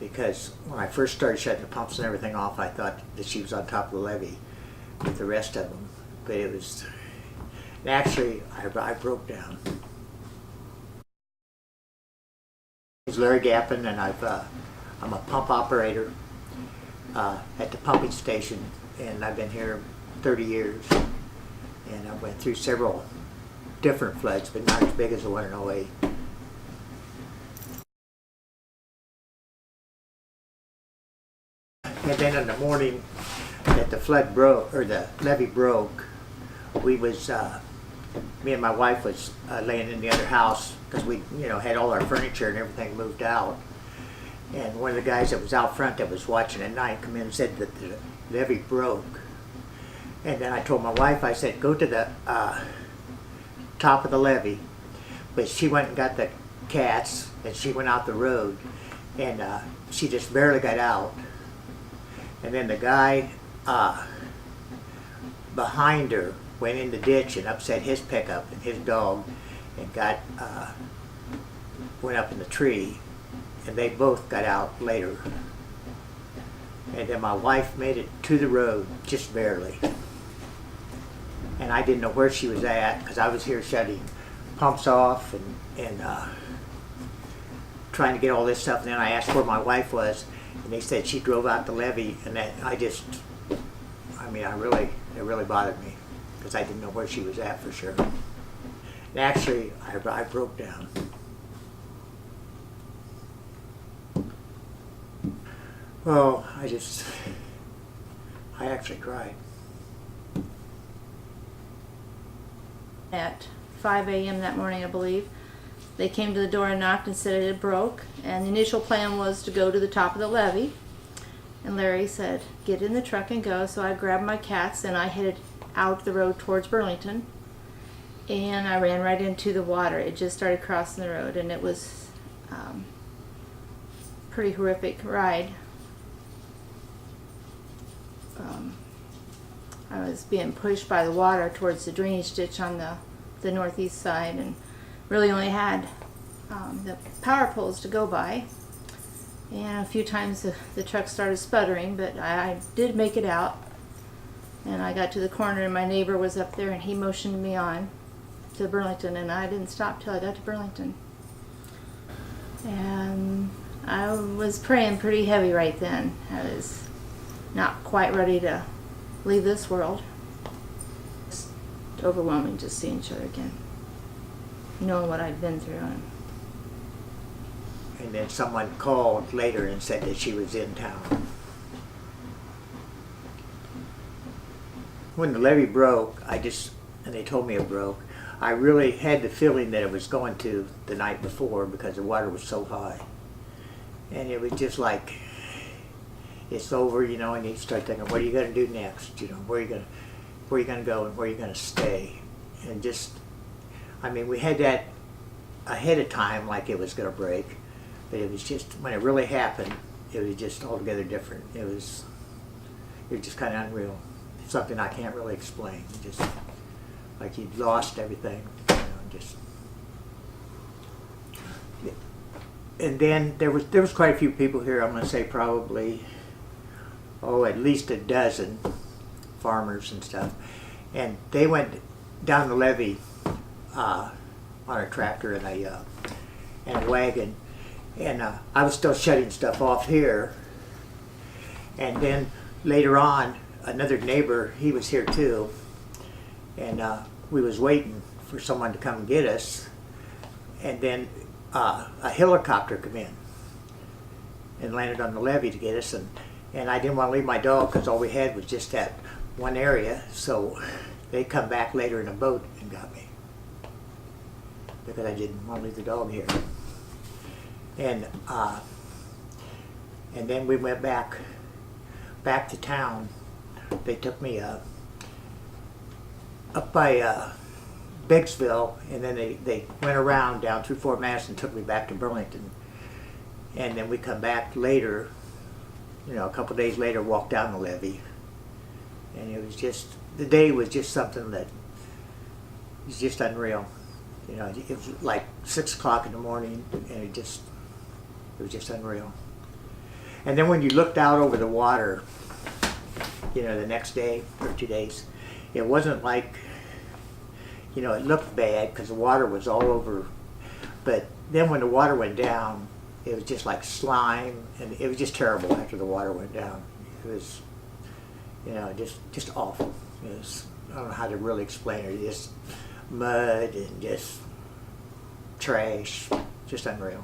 because when I first started shutting the pumps and everything off, I thought that she was on top of the levee with the rest of them. But it was, actually, I broke down. It's Lary Gapen, and I'm a pump operator at the pumping station, and I've been here 30 years. And I went through several different floods, but not as big as the one in '08. And then in the morning that the flood broke, or the levee broke, we was, me and my wife was laying in the other house because we, had all our furniture and everything moved out. And one of the guys that was out front that was watching at night come in and said that the levee broke. And then I told my wife, I said, go to the top of the levee. But she went and got the cats, and she went out the road, and she just barely got out. And then the guy behind her went in the ditch and upset his pickup and his dog, and went up in the tree, and they both got out later. And then my wife made it to the road, just barely. And I didn't know where she was at because I was here shutting pumps off and trying to get all this stuff. And then I asked where my wife was, and they said she drove out the levee. And then it really bothered me because I didn't know where she was at for sure. And actually, I broke down. Oh, I actually cried. At 5 a.m. that morning, I believe, they came to the door and knocked and said it broke. And the initial plan was to go to the top of the levee. And Larry said, get in the truck and go. So I grabbed my cats and I headed out the road towards Burlington. And I ran right into the water. It just started crossing the road, and it was pretty horrific ride. I was being pushed by the water towards the drainage ditch on the northeast side, and really only had the power poles to go by. And a few times the truck started sputtering, but I did make it out. And I got to the corner, and my neighbor was up there, and he motioned me on to Burlington, and I didn't stop till I got to Burlington. And I was praying pretty heavy right then. I was not quite ready to leave this world. It's overwhelming just seeing each other again, knowing what I'd been through. And then someone called later and said that she was in town. When the levee broke, and they told me it broke, I really had the feeling that it was going to the night before because the water was so high. And it was just like, it's over, and you start thinking, what are you going to do next? Where are you going to go and where are you going to stay? And we had that ahead of time, like it was going to break, but it was just, when it really happened, it was just altogether different. It was just kind of unreal. It's something I can't really explain. Just like you'd lost everything, And then there was quite a few people here. I'm going to say probably, at least a dozen farmers and stuff. And they went down the levee on a tractor and a wagon. And I was still shutting stuff off here. And then later on, another neighbor, he was here too. And we was waiting for someone to come and get us. And then a helicopter come in and landed on the levee to get us. And I didn't want to leave my dog because all we had was just that one area. So they come back later in a boat and got me because I didn't want to leave the dog here. And then we went back to town. They took me up by Biggsville, and then they went around down through Fort Madison and took me back to Burlington. And then we come back later, a couple days later, walked down the levee. And it was just, the day was just something that was just unreal. It was like 6 o'clock in the morning, and it was just unreal. And then when you looked out over the water, you know, the next day or 2 days, it wasn't like, you know, it looked bad because the water was all over. But then when the water went down, it was just like slime, and it was just terrible after the water went down. It was, you know, just awful. It was, I don't know how to really explain it. Just mud and just trash, just unreal.